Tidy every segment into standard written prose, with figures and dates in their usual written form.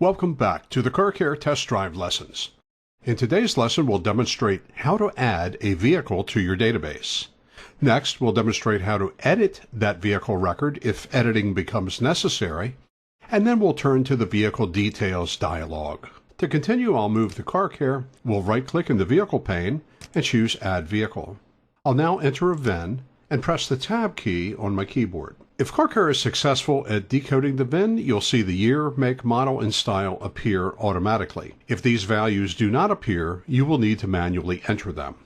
Welcome back to the CARCare test drive lessons. In today's lesson, we'll demonstrate how to add a vehicle to your database. Next, we'll demonstrate how to edit that vehicle record if editing becomes necessary, and then we'll turn to the vehicle details dialog. To continue, I'll move to CARCare, we'll right-click in the vehicle pane and choose Add Vehicle. I'll now enter a VIN and press the Tab key on my keyboard. If CARCare is successful at decoding the VIN, you'll see the year, make, model, and style appear automatically. If these values do not appear, you will need to manually enter them.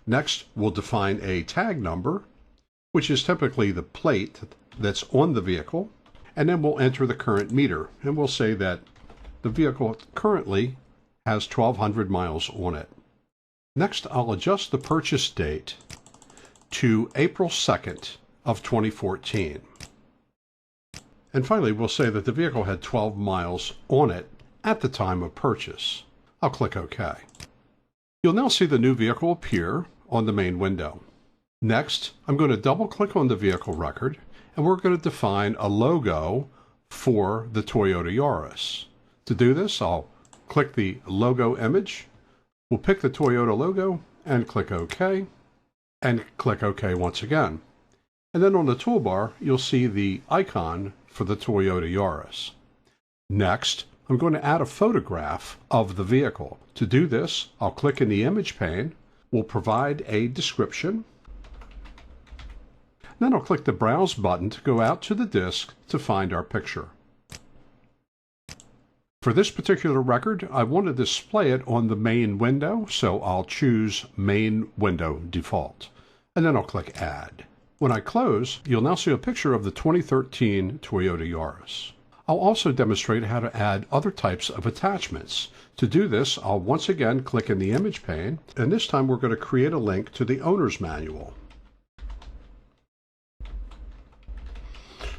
Next, we'll define a tag number, which is typically the plate that's on the vehicle, and then we'll enter the current meter, and we'll say that the vehicle currently has 1,200 miles on it. Next, I'll adjust the purchase date to April 2nd of 2014. And finally, we'll say that the vehicle had 12 miles on it at the time of purchase. I'll click OK. You'll now see the new vehicle appear on the main window. Next, I'm going to double-click on the vehicle record, and we're going to define a logo for the Toyota Yaris. To do this, I'll click the logo image. We'll pick the Toyota logo and click OK, and click OK once again. And then on the toolbar, you'll see the icon for the Toyota Yaris. Next, I'm going to add a photograph of the vehicle. To do this, I'll click in the image pane. We'll provide a description. Then I'll click the Browse button to go out to the disk to find our picture. For this particular record, I want to display it on the main window, so I'll choose Main Window Default. And then I'll click Add. When I close, you'll now see a picture of the 2013 Toyota Yaris. I'll also demonstrate how to add other types of attachments. To do this, I'll once again click in the image pane, and this time we're going to create a link to the owner's manual.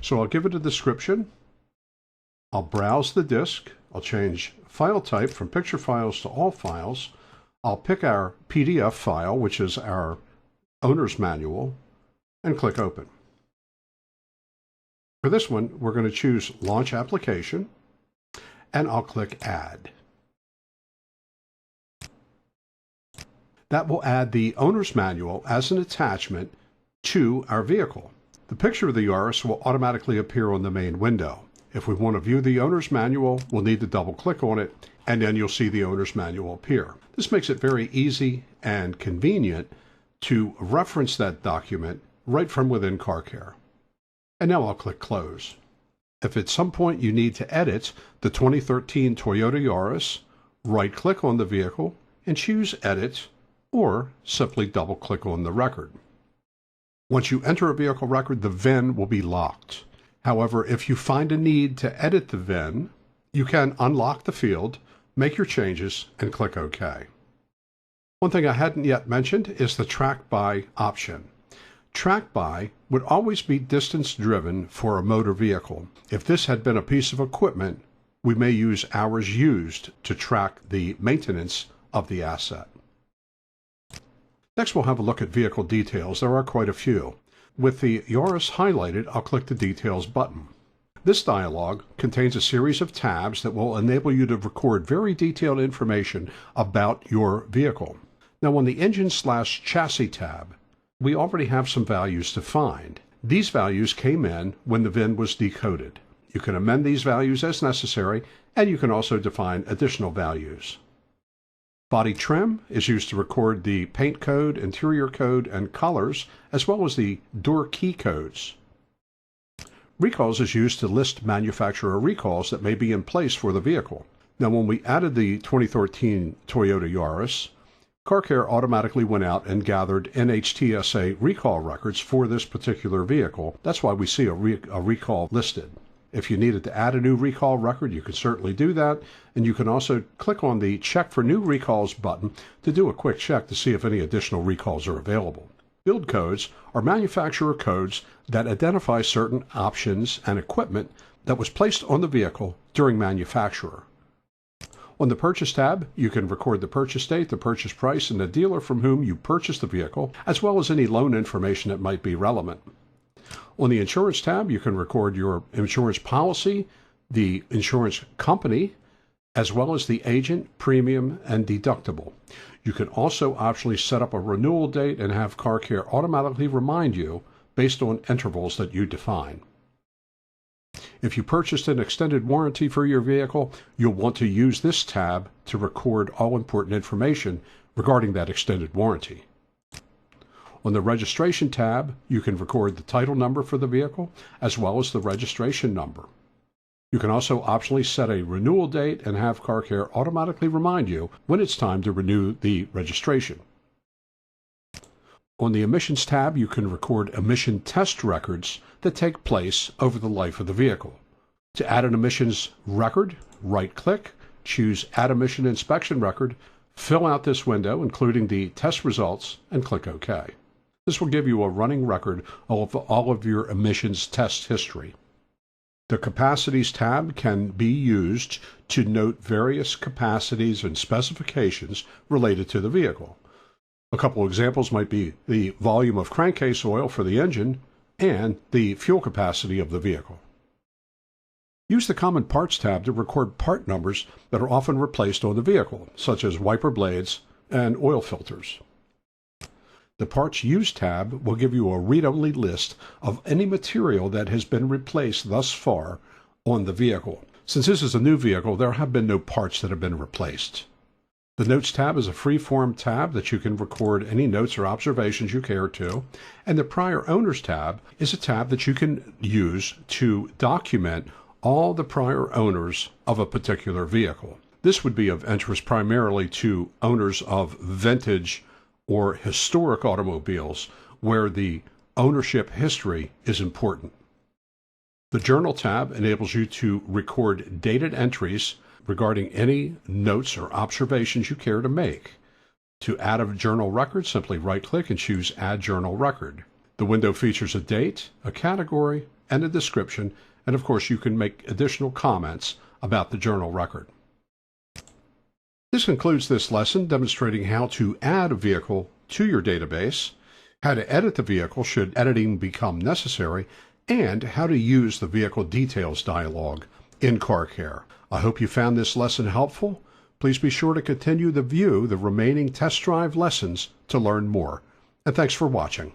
So I'll give it a description. I'll browse the disk. I'll change file type from picture files to all files. I'll pick our PDF file, which is our owner's manual, and click Open. For this one, we're going to choose Launch Application, and I'll click Add. That will add the owner's manual as an attachment to our vehicle. The picture of the Yaris will automatically appear on the main window. If we want to view the owner's manual, we'll need to double-click on it, and then you'll see the owner's manual appear. This makes it very easy and convenient to reference that document right from within CARCare. And now I'll click Close. If at some point you need to edit the 2013 Toyota Yaris, right-click on the vehicle and choose Edit, or simply double-click on the record. Once you enter a vehicle record, the VIN will be locked. However, if you find a need to edit the VIN, you can unlock the field, make your changes, and click OK. One thing I hadn't yet mentioned is the Track By option. Track By would always be distance driven for a motor vehicle. If this had been a piece of equipment, we may use hours used to track the maintenance of the asset. Next, we'll have a look at vehicle details. There are quite a few. With the Yaris highlighted, I'll click the Details button. This dialog contains a series of tabs that will enable you to record very detailed information about your vehicle. Now, on the Engine/Chassis tab, we already have some values to find. These values came in when the VIN was decoded. You can amend these values as necessary, and you can also define additional values. Body trim is used to record the paint code, interior code, and colors, as well as the door key codes. Recalls is used to list manufacturer recalls that may be in place for the vehicle. Now, when we added the 2013 Toyota Yaris, CARCare automatically went out and gathered NHTSA recall records for this particular vehicle. That's why we see a recall listed. If you needed to add a new recall record, you can certainly do that, and you can also click on the Check for New Recalls button to do a quick check to see if any additional recalls are available. Build codes are manufacturer codes that identify certain options and equipment that was placed on the vehicle during manufacture. On the Purchase tab, you can record the purchase date, the purchase price, and the dealer from whom you purchased the vehicle, as well as any loan information that might be relevant. On the Insurance tab, you can record your insurance policy, the insurance company, as well as the agent, premium, and deductible. You can also optionally set up a renewal date and have CARCare automatically remind you based on intervals that you define. If you purchased an extended warranty for your vehicle, you'll want to use this tab to record all important information regarding that extended warranty. On the Registration tab, you can record the title number for the vehicle as well as the registration number. You can also optionally set a renewal date and have CARCare automatically remind you when it's time to renew the registration. On the Emissions tab, you can record emission test records that take place over the life of the vehicle. To add an emissions record, right-click, choose Add Emission Inspection Record, fill out this window, including the test results, and click OK. This will give you a running record of all of your emissions test history. The Capacities tab can be used to note various capacities and specifications related to the vehicle. A couple examples might be the volume of crankcase oil for the engine and the fuel capacity of the vehicle. Use the Common Parts tab to record part numbers that are often replaced on the vehicle, such as wiper blades and oil filters. The Parts Used tab will give you a read-only list of any material that has been replaced thus far on the vehicle. Since this is a new vehicle, there have been no parts that have been replaced. The Notes tab is a free-form tab that you can record any notes or observations you care to, and the Prior Owners tab is a tab that you can use to document all the prior owners of a particular vehicle. This would be of interest primarily to owners of vintage or historic automobiles where the ownership history is important. The Journal tab enables you to record dated entries regarding any notes or observations you care to make. To add a journal record, simply right-click and choose Add Journal Record. The window features a date, a category, and a description, and of course you can make additional comments about the journal record. This concludes this lesson demonstrating how to add a vehicle to your database, how to edit the vehicle should editing become necessary, and how to use the Vehicle Details dialog in CARCare. I hope you found this lesson helpful. Please be sure to continue to view the remaining test drive lessons to learn more. And thanks for watching.